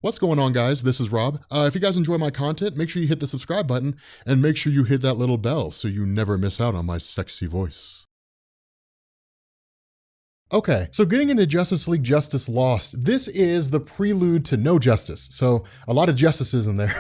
What's going on, guys? This is Rob. If you guys enjoy my content, make sure you hit the subscribe button and make sure you hit that little bell so you never miss out on my sexy voice. Okay, so getting into Justice League Justice Lost, this is the prelude to No Justice. So a lot of justices in there.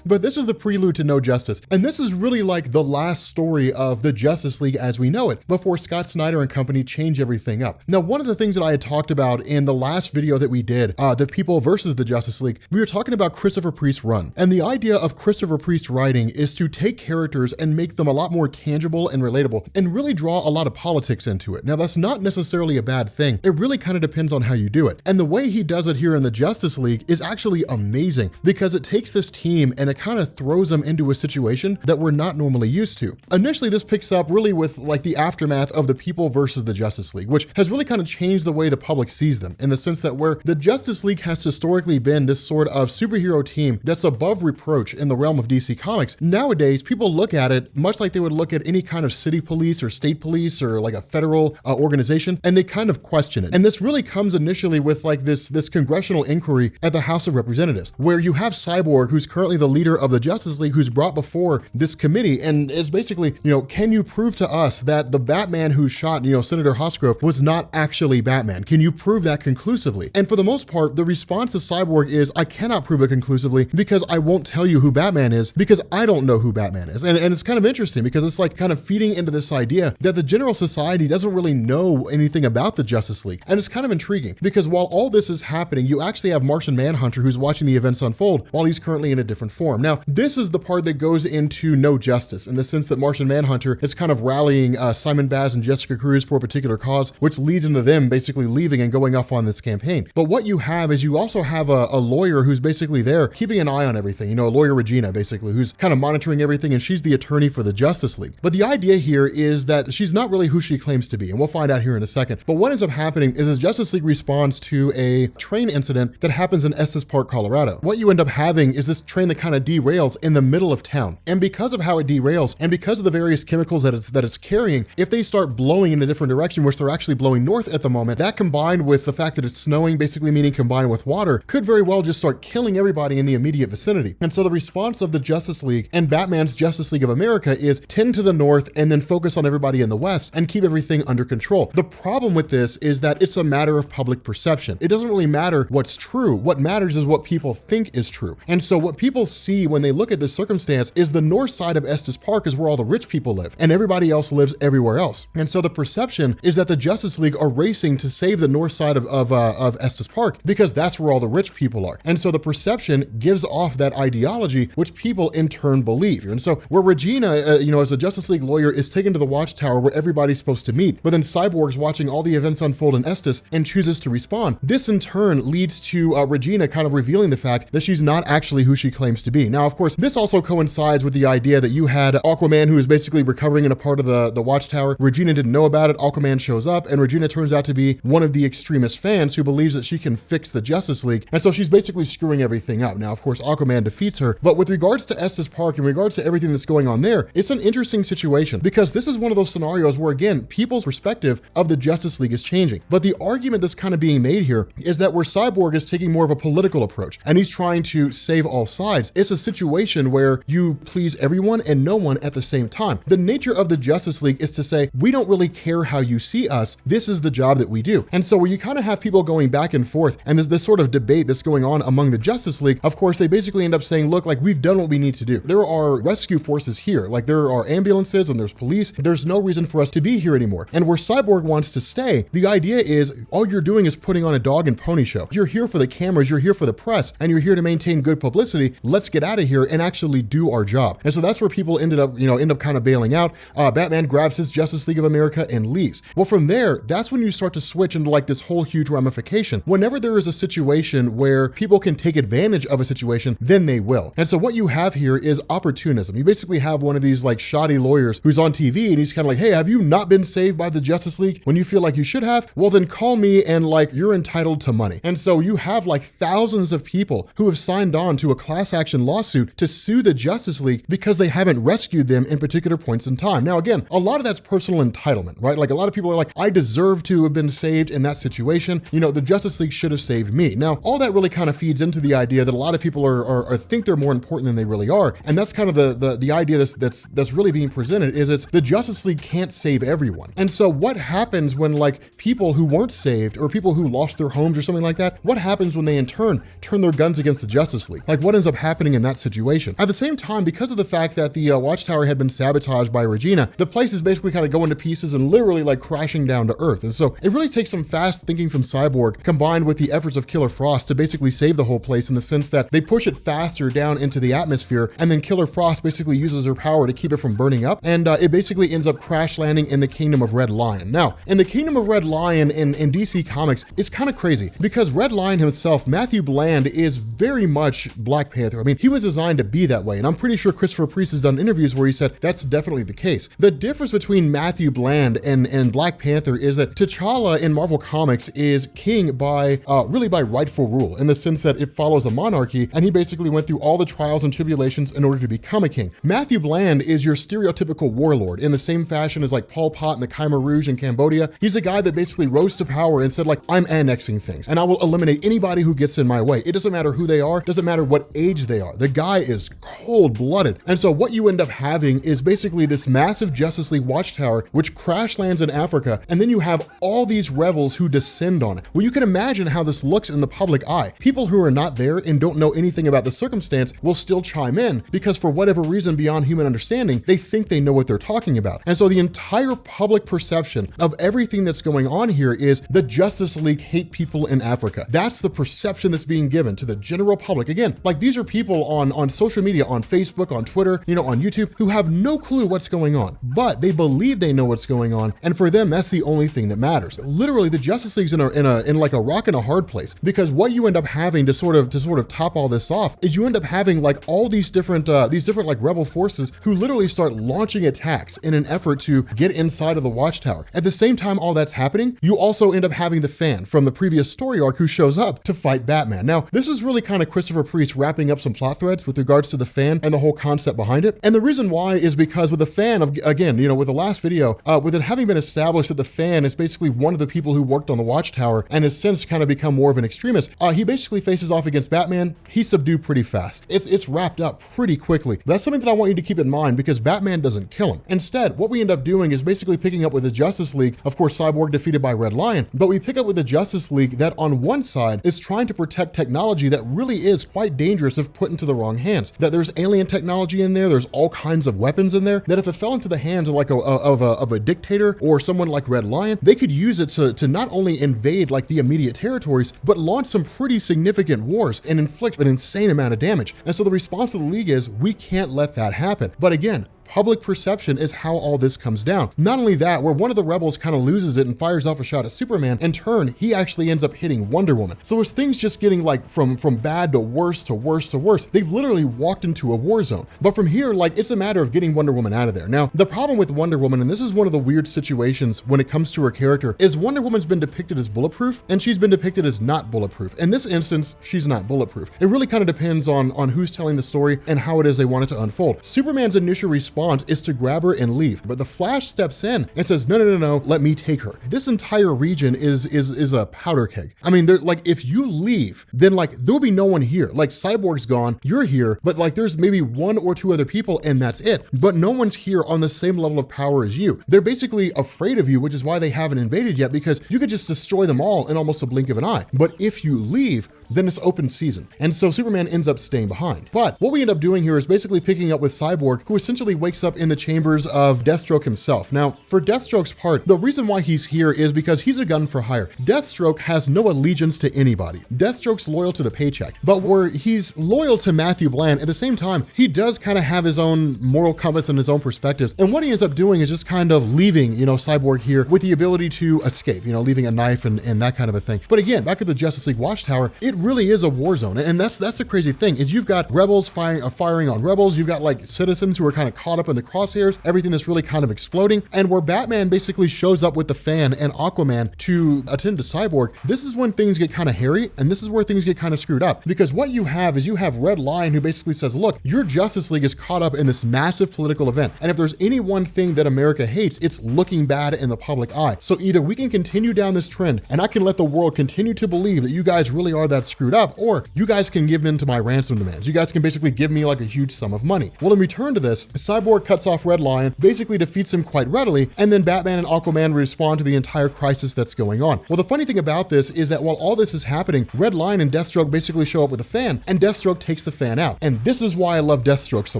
But this is the prelude to No Justice. And this is really like the last story of the Justice League as we know it, before Scott Snyder and company change everything up. Now, one of the things that I had talked about in the last video that we did, The People versus the Justice League, we were talking about Christopher Priest's run. And the idea of Christopher Priest's writing is to take characters and make them a lot more tangible and relatable, and really draw a lot of politics into it. Now, that's not necessarily a bad thing. It really kind of depends on how you do it. And the way he does it here in the Justice League is actually amazing, because it takes this team and it kind of throws them into a situation that we're not normally used to. Initially, this picks up really with like the aftermath of The People versus the Justice League, which has really kind of changed the way the public sees them, in the sense that where the Justice League has historically been this sort of superhero team that's above reproach in the realm of DC Comics, nowadays people look at it much like they would look at any kind of city police or state police or like a federal organization, and they kind of question it. And this really comes initially with like this congressional inquiry at the House of Representatives, where you have Cyborg, who's currently the leader of the Justice League, who's brought before this committee, and is basically, can you prove to us that the Batman who shot, Senator Hosgrove was not actually Batman? Can you prove that conclusively? And for the most part, the response of Cyborg is, I cannot prove it conclusively because I won't tell you who Batman is, because I don't know who Batman is. And it's kind of interesting, because it's like kind of feeding into this idea that the general society doesn't really know anything about the Justice League. And it's kind of intriguing, because while all this is happening, you actually have Martian Manhunter who's watching the events unfold while he's currently in a different form. Now, this is the part that goes into No Justice, in the sense that Martian Manhunter is kind of rallying Simon Baz and Jessica Cruz for a particular cause, which leads into them basically leaving and going off on this campaign. But what you have is you also have a lawyer who's basically there keeping an eye on everything, lawyer Regina, basically, who's kind of monitoring everything, and she's the attorney for the Justice League. But the idea here is that she's not really who she claims to be, and we'll find out here in a second. But what ends up happening is the Justice League responds to a train incident that happens in Estes Park, Colorado. What you end up having is this train that kind of derails in the middle of town. And because of how it derails, and because of the various chemicals that it's carrying, if they start blowing in a different direction, which they're actually blowing north at the moment, that combined with the fact that it's snowing, basically meaning combined with water, could very well just start killing everybody in the immediate vicinity. And so the response of the Justice League and Batman's Justice League of America is tend to the north and then focus on everybody in the west and keep everything under control. The problem with this is that it's a matter of public perception. It doesn't really matter what's true. What matters is what people think is true. And so what people see when they look at this circumstance is the north side of Estes Park is where all the rich people live, and everybody else lives everywhere else. And so the perception is that the Justice League are racing to save the north side of Estes Park, because that's where all the rich people are. And so the perception gives off that ideology, which people in turn believe. And so where Regina, as a Justice League lawyer, is taken to the watchtower where everybody's supposed to meet, but then Cyborg's watching all the events unfold in Estes and chooses to respond. This in turn leads to Regina kind of revealing the fact that she's not actually who she claims to be. Now, of course, this also coincides with the idea that you had Aquaman, who is basically recovering in a part of the watchtower. Regina didn't know about it. Aquaman shows up, and Regina turns out to be one of the extremist fans who believes that she can fix the Justice League. And so she's basically screwing everything up. Now, of course, Aquaman defeats her. But with regards to Estes Park, in regards to everything that's going on there, it's an interesting situation, because this is one of those scenarios where, again, people's perspective of the Justice League is changing. But the argument that's kind of being made here is that where Cyborg is taking more of a political approach and he's trying to save all sides, it's a situation where you please everyone and no one at the same time. The nature of the Justice League is to say, we don't really care how you see us. This is the job that we do. And so where you kind of have people going back and forth, and there's this sort of debate that's going on among the Justice League, of course, they basically end up saying, look, like, we've done what we need to do. There are rescue forces here. Like, there are ambulances and there's police. There's no reason for us to be here anymore. And where Cyborg wants to stay, the idea is all you're doing is putting on a dog and pony show. You're here for the cameras, you're here for the press, and you're here to maintain good publicity. Let's get out of here and actually do our job. And so that's where people end up kind of bailing out. Batman grabs his Justice League of America and leaves. Well, from there, that's when you start to switch into like this whole huge ramification. Whenever there is a situation where people can take advantage of a situation, then they will. And so what you have here is opportunism. You basically have one of these like shoddy lawyers who's on TV, and he's kind of like, hey, have you not been saved by the Justice Justice League when you feel like you should have, well then call me and like you're entitled to money. And so you have like thousands of people who have signed on to a class action lawsuit to sue the Justice League because they haven't rescued them in particular points in time. Now again, a lot of that's personal entitlement, right? Like a lot of people are like, I deserve to have been saved in that situation. You know, the Justice League should have saved me. Now, all that really kind of feeds into the idea that a lot of people are think they're more important than they really are. And that's kind of the idea that's really being presented is it's the Justice League can't save everyone. And so what happens when like people who weren't saved or people who lost their homes or something like that, what happens when they in turn turn their guns against the Justice League? Like what ends up happening in that situation? At the same time, because of the fact that the Watchtower had been sabotaged by Regina, the place is basically kind of going to pieces and literally like crashing down to Earth. And so it really takes some fast thinking from Cyborg combined with the efforts of Killer Frost to basically save the whole place in the sense that they push it faster down into the atmosphere, and then Killer Frost basically uses her power to keep it from burning up, and it basically ends up crash landing in the Kingdom of Red Lion. Now, in the Kingdom of Red Lion in DC Comics, it's kind of crazy because Red Lion himself, Matthew Bland, is very much Black Panther. I mean, he was designed to be that way, and I'm pretty sure Christopher Priest has done interviews where he said that's definitely the case. The difference between Matthew Bland and Black Panther is that T'Challa in Marvel Comics is king by really by rightful rule, in the sense that it follows a monarchy, and he basically went through all the trials and tribulations in order to become a king. Matthew Bland is your stereotypical warlord in the same fashion as like Pol Pot in the Khmer Rouge in Cambodia. He's a guy that basically rose to power and said like, I'm annexing things and I will eliminate anybody who gets in my way. It doesn't matter who they are, doesn't matter what age they are. The guy is cold-blooded. And so what you end up having is basically this massive Justice League Watchtower which crash lands in Africa, and then you have all these rebels who descend on it. Well, you can imagine how this looks in the public eye. People who are not there and don't know anything about the circumstance will still chime in because for whatever reason beyond human understanding, they think they know what they're talking about. And so the entire public perception of everything that's going on here is the Justice League hate people in Africa. That's the perception that's being given to the general public. Again, like these are people on social media, on Facebook, on Twitter, you know, on YouTube, who have no clue what's going on, but they believe they know what's going on. And for them, that's the only thing that matters. Literally, the Justice League's in like a rock and a hard place, because what you end up having to sort of top all this off is you end up having like all these different like rebel forces who literally start launching attacks in an effort to get inside of the Watchtower. At the same time all that's happening, you also end up having the Fan from the previous story arc who shows up to fight Batman. Now, this is really kind of Christopher Priest wrapping up some plot threads with regards to the Fan and the whole concept behind it. And the reason why is because with the Fan, again, you know, with the last video, with it having been established that the Fan is basically one of the people who worked on the Watchtower and has since kind of become more of an extremist, he basically faces off against Batman. He's subdued pretty fast. It's wrapped up pretty quickly. That's something that I want you to keep in mind because Batman doesn't kill him. Instead, what we end up doing is basically picking up with the Justice League, of course, Cyborg defeated by Red Lion, but we pick up with the Justice League that on one side is trying to protect technology that really is quite dangerous if put into the wrong hands. That there's alien technology in there, there's all kinds of weapons in there, that if it fell into the hands of like of a dictator or someone like Red Lion, they could use it to not only invade like the immediate territories, but launch some pretty significant wars and inflict an insane amount of damage. And so the response of the League is, we can't let that happen. But again, public perception is how all this comes down. Not only that, where one of the rebels kind of loses it and fires off a shot at Superman, in turn, he actually ends up hitting Wonder Woman. So as things just getting like from bad to worse to worse to worse, they've literally walked into a war zone. But from here, like it's a matter of getting Wonder Woman out of there. Now, the problem with Wonder Woman, and this is one of the weird situations when it comes to her character, is Wonder Woman's been depicted as bulletproof and she's been depicted as not bulletproof. In this instance, she's not bulletproof. It really kind of depends on who's telling the story and how it is they want it to unfold. Superman's initial response is to grab her and leave, but the Flash steps in and says, no, let me take her. This entire region is a powder keg. I mean, they're like, if you leave, then like there'll be no one here. Like Cyborg's gone, you're here, but like there's maybe one or two other people and that's it. But no one's here on the same level of power as you. They're basically afraid of you, which is why they haven't invaded yet, because you could just destroy them all in almost a blink of an eye. But if you leave, then it's open season. And so Superman ends up staying behind. But what we end up doing here is basically picking up with Cyborg, who essentially wakes up in the chambers of Deathstroke himself. Now, for Deathstroke's part, the reason why he's here is because he's a gun for hire. Deathstroke has no allegiance to anybody. Deathstroke's loyal to the paycheck, but where he's loyal to Matthew Bland, at the same time, he does kind of have his own moral compass and his own perspectives. And what he ends up doing is just kind of leaving, Cyborg here with the ability to escape, leaving a knife and that kind of a thing. But again, back at the Justice League Watchtower, it really is a war zone. And that's the crazy thing is you've got rebels firing on rebels. You've got like citizens who are kind of caught caught up in the crosshairs, everything that's really kind of exploding, and where Batman basically shows up with the fan and Aquaman to attend to Cyborg, this is when things get kind of hairy, and this is where things get kind of screwed up. Because what you have is you have Red Lion, who basically says, look, your Justice League is caught up in this massive political event, and if there's any one thing that America hates, it's looking bad in the public eye. So either we can continue down this trend, and I can let the world continue to believe that you guys really are that screwed up, or you guys can give in to my ransom demands. You guys can basically give me like a huge sum of money. Well, in return to this, Cyborg cuts off Red Lion, basically defeats him quite readily, and then Batman and Aquaman respond to the entire crisis that's going on. Well, the funny thing about this is that while all this is happening, Red Lion and Deathstroke basically show up with a fan, and Deathstroke takes the fan out. And this is why I love Deathstroke so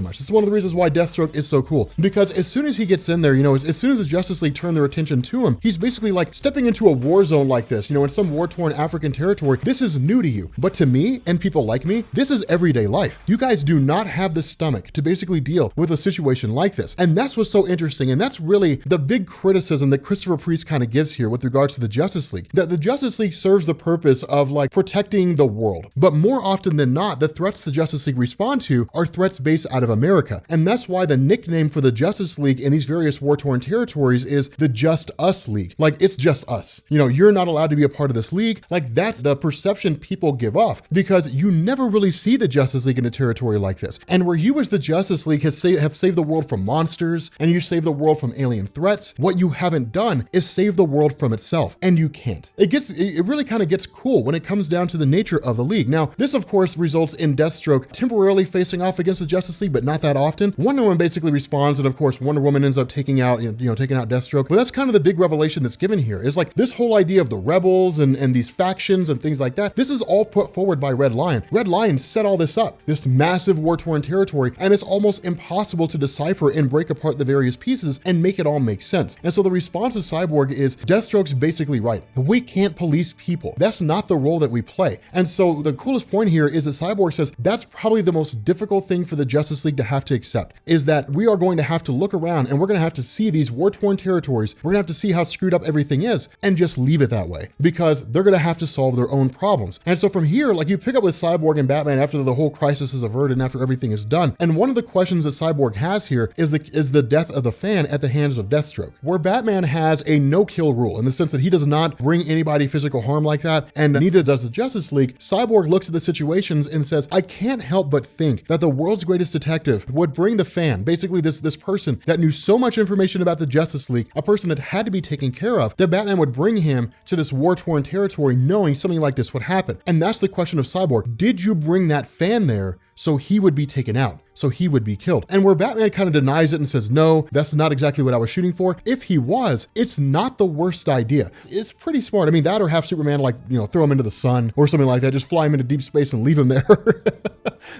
much. It's one of the reasons why Deathstroke is so cool, because as soon as he gets in there, you know, as soon as the Justice League turn their attention to him, he's basically like stepping into a war zone like this, you know, in some war-torn African territory. This is new to you, but to me and people like me, this is everyday life. You guys do not have the stomach to basically deal with a situation like this. And that's what's so interesting. And that's really the big criticism that Christopher Priest kind of gives here with regards to the Justice League, that the Justice League serves the purpose of like protecting the world. But more often than not, the threats the Justice League respond to are threats based out of America. And that's why the nickname for the Justice League in these various war-torn territories is the Just Us League. Like, it's just us. You know, you're not allowed to be a part of this league. Like, that's the perception people give off, because you never really see the Justice League in a territory like this. And where you as the Justice League have saved the world from monsters, and you save the world from alien threats, what you haven't done is save the world from itself. And you can't. It really kind of gets cool when it comes down to the nature of the league. Now, this of course results in Deathstroke temporarily facing off against the Justice League, but not that often. Wonder Woman basically responds, and of course Wonder Woman ends up taking out Deathstroke. But that's kind of the big revelation that's given here, is like this whole idea of the rebels and these factions and things like that. This is all put forward by Red Lion. Red Lion set all this up, this massive war-torn territory, and it's almost impossible to decipher and break apart the various pieces and make it all make sense. And so the response of Cyborg is, Deathstroke's basically right. We can't police people. That's not the role that we play. And so the coolest point here is that Cyborg says that's probably the most difficult thing for the Justice League to have to accept, is that we are going to have to look around and we're going to have to see these war-torn territories. We're going to have to see how screwed up everything is and just leave it that way, because they're going to have to solve their own problems. And so from here, like, you pick up with Cyborg and Batman after the whole crisis is averted and after everything is done. And one of the questions that Cyborg has here is the death of the fan at the hands of Deathstroke, where Batman has a no-kill rule in the sense that he does not bring anybody physical harm like that, and neither does the Justice League. Cyborg looks at the situations and says, I can't help but think that the world's greatest detective would bring the fan, basically this person that knew so much information about the Justice League, a person that had to be taken care of, that Batman would bring him to this war-torn territory knowing something like this would happen. And that's the question of Cyborg. Did you bring that fan there so he would be taken out, so he would be killed? And where Batman kind of denies it and says, no, that's not exactly what I was shooting for. If he was, it's not the worst idea. It's pretty smart. I mean, that or have Superman, like, you know, throw him into the sun or something like that, just fly him into deep space and leave him there.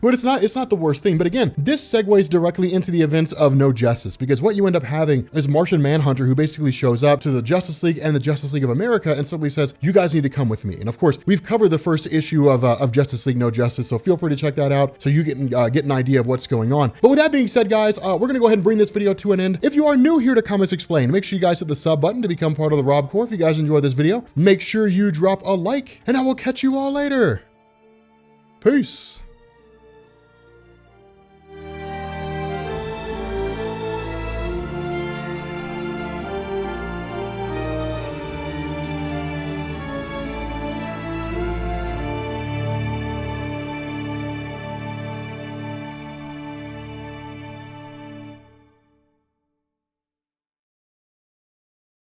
But it's not the worst thing. But again, this segues directly into the events of No Justice, because what you end up having is Martian Manhunter, who basically shows up to the Justice League and the Justice League of America and simply says, you guys need to come with me. And of course, we've covered the first issue of Justice League No Justice, so feel free to check that out so you get an idea of what's going on. But with that being said, guys, we're going to go ahead and bring this video to an end. If you are new here to Comics Explained, make sure you guys hit the sub button to become part of the Rob Corps. If you guys enjoyed this video, make sure you drop a like, and I will catch you all later. Peace.